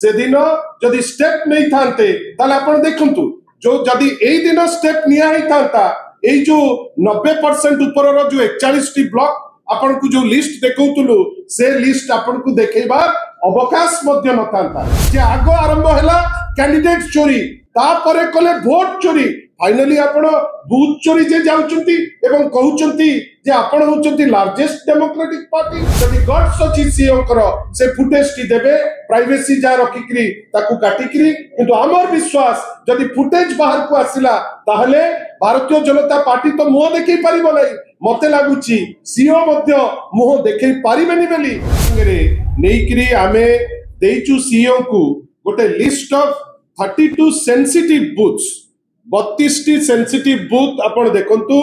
से दिन जदि स्टेप नहीं थांते ताले आपण देखंतु जो जदि एई दिन स्टेप निया ही थांता एई जो 90% ऊपर रो जो 41 टी ब्लॉक आपण को जो लिस्ट देखौतुलु से लिस्ट आपण को देखेबा अवकाश मध्य न थांता जे आगो आरंभ हैला कैंडिडेट चोरी तापरे कले वोट चोरी फाइनली आपण बूथ चोरी जे जाउचंती एवं कहउचंती जे आपण होचंती लार्जेस्ट डेमोक्रेटिक पार्टी जदि गट्स अछि सीओ कर से फुटेज टी देबे प्राइवेसी जा रखिकरी ताकू काटिकरी किंतु हमर विश्वास जदि फुटेज बाहर को आसिला ताहले भारतीय जनता पार्टी तो मुह देखै परिबो नै मते लागुची सीओ मध्य मुह देखै परिबेनी बेली रे नेइकरी आमे देइचु सीओ को गोटे list of 32 sensitive booths 32 T sensitive booth आपण देखंतु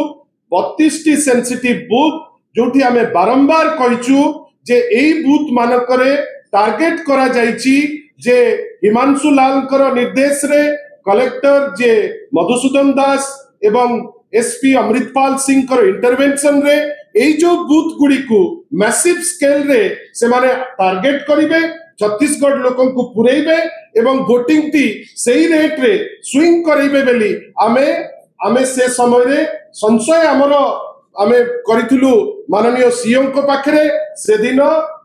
32 टी सेंसिटिव बूथ जोठी आमे बारंबार कहिचु जे एई बूथ मानकरे टार्गेट करा जाईची जे हिमांशु लाल कर निर्देश रे कलेक्टर जे मधुसूदन दास एवं एसपी अमृतपाल सिंह कर इंटरवेंशन रे एई जो बूथ गुडी को मैसिव स्केल रे से माने टार्गेट करिवे छत्तीसगढ़ लोकन को पुरेइबे एवं वोटिंग टी सही रेट रे स्विंग करिवे बेली आमे से समय रे संशय हमरो आमे करितुलु माननीय सीएम को पाखरे से दिन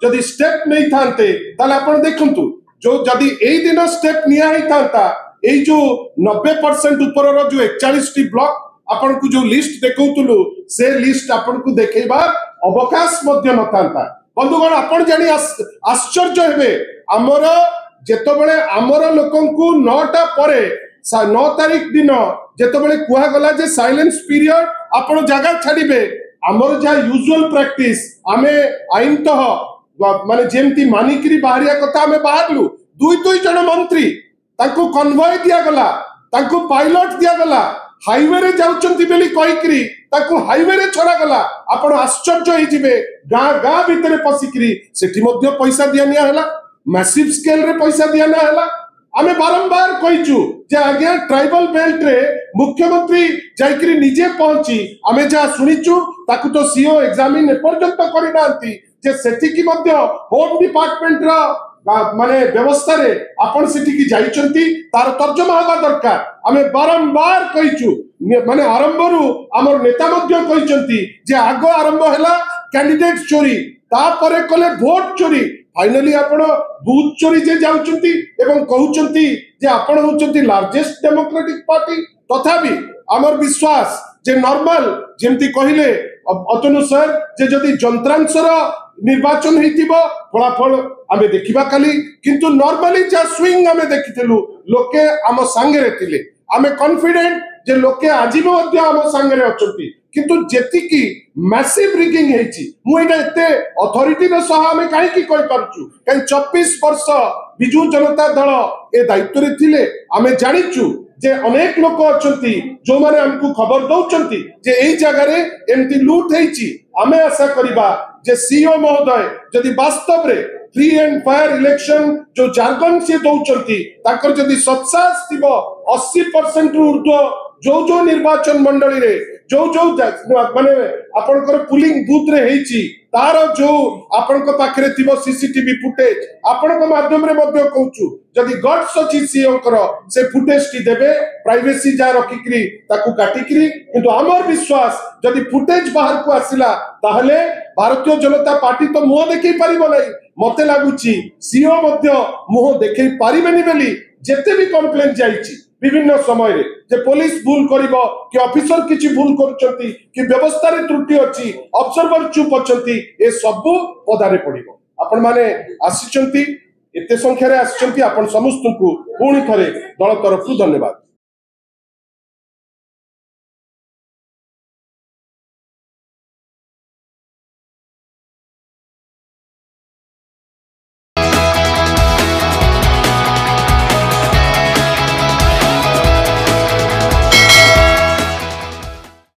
जदि स्टेप नहीं थांते ताले आपण देखंतु जो जदि एई दिन स्टेप निया ही थांता एई जो 90% ऊपर रो जो 41 टी ब्लॉक आपण को जो लिस्ट देखौतुलु से लिस्ट आपण को देखेबा अवकाश मध्य न थांता बंधुगण आपण जानी आश्चर्य हेबे हमर जेतबेले हमर लोकन को 9टा परे 9 तारीख दिन जेतबेले कुहा गला जे साइलेंस पीरियड आपण जगह छाड़िबे हमर जा यूजुअल प्रैक्टिस आमे आईन तो माने जेमती मानिकरी बाहरिया कथा आमे बाहरलु दुई जन मंत्री ताको कन्वॉय दिया गला ताको पायलट दिया गला हाईवे रे जाउचंती बेली कहिकरी ताको हाईवे रे छोड़ा गला आपण आश्चर्य होई जिवे गाँ भितरे पसिकरी सेठी मध्य पैसा दियानिया हला मैसिव स्केल रे पैसा दियाना हला आमे बारंबार कहिचु जे आगे ट्राइबल बेल्ट रे मुख्यमंत्री जाइकरी निजे पहुंची आमे जा सुनिचु ताकू तो सीओ एग्जामिन पर्यंत करि नांती जे सेठी की मध्य होम डिपार्टमेंट रा माने व्यवस्था रे आपण सेठी की जाइचंती तार तर्जमा होगा दरकार आमे बारंबार कहिचु माने आरंभ रु हमर नेता मध्य कहिचंती जे आगो आरंभ हैला कैंडिडेट चोरी तापरे कले वोट चोरी फाइनली आपण बूथ चोरी जे जाउचंती एवं कहउचंती जे आपण होचंती लार्जेस्ट डेमोक्रेटिक पार्टी तथापि हमर विश्वास जे नॉर्मल जेमती कहिले अतनु सर जे जदी जंत्रांशर निर्वाचन हेतिबो फलाफल आमे देखिबा काली किंतु नॉर्मली जा स्विंग आमे देखिथिलु लोके आम संगे रे थिले आमे कॉन्फिडेंट जे लोके आजि मध्य आम संगे रे अछंती किंतु जेति की मैसिव रिगिंग हेची मु एटा एते अथॉरिटी रे सह आमे काहे की कहि परचु काई 24 वर्ष बिजू जनता दल ए दायित्व रे थिले आमे जानिचु जे अनेक लोक अछंती जो माने हमकु खबर दउचंती जे एई जगह रे एमती लूट हेची आमे आशा करिबा जे सीओ महोदय जदि वास्तव रे फ्री एंड फायर इलेक्शन जो जार्गन से दउचंती ताकर जदि सत्सास थिबो 80% रु ऊर्ध्व जो निर्वाचन मंडली रे जो माने आपनकर पुलिंग बूथ रे हेची तार जो आपनक पाखरे थिबो सीसीटीवी फुटेज आपनक माध्यम रे मध्य कहउचु जदि गट्स अछि सीओ कर से फुटेज टी देबे प्राइवेसी जा रखिकरी ताकू काटिकरी किंतु हमर विश्वास जदि फुटेज बाहर को आसिला ताहले भारतीय जनता पार्टी तो मुह देखै परिबो नै मते लागुची सीओ मध्य मुह देखै परिबेनी बेली जेते भी कंप्लेंट जाईची विभिन्न समय रे जे पुलिस भूल करिवो कि ऑफिसर किछि भूल करचंती कि व्यवस्था रे त्रुटि अछि ऑब्जर्वर चुप अछंती ए सब पदारे पडिवो आपण माने आसीचंती एते संख्या रे आसीचंती आपण समस्त को पुणी थरे दल तरफ धन्यवाद।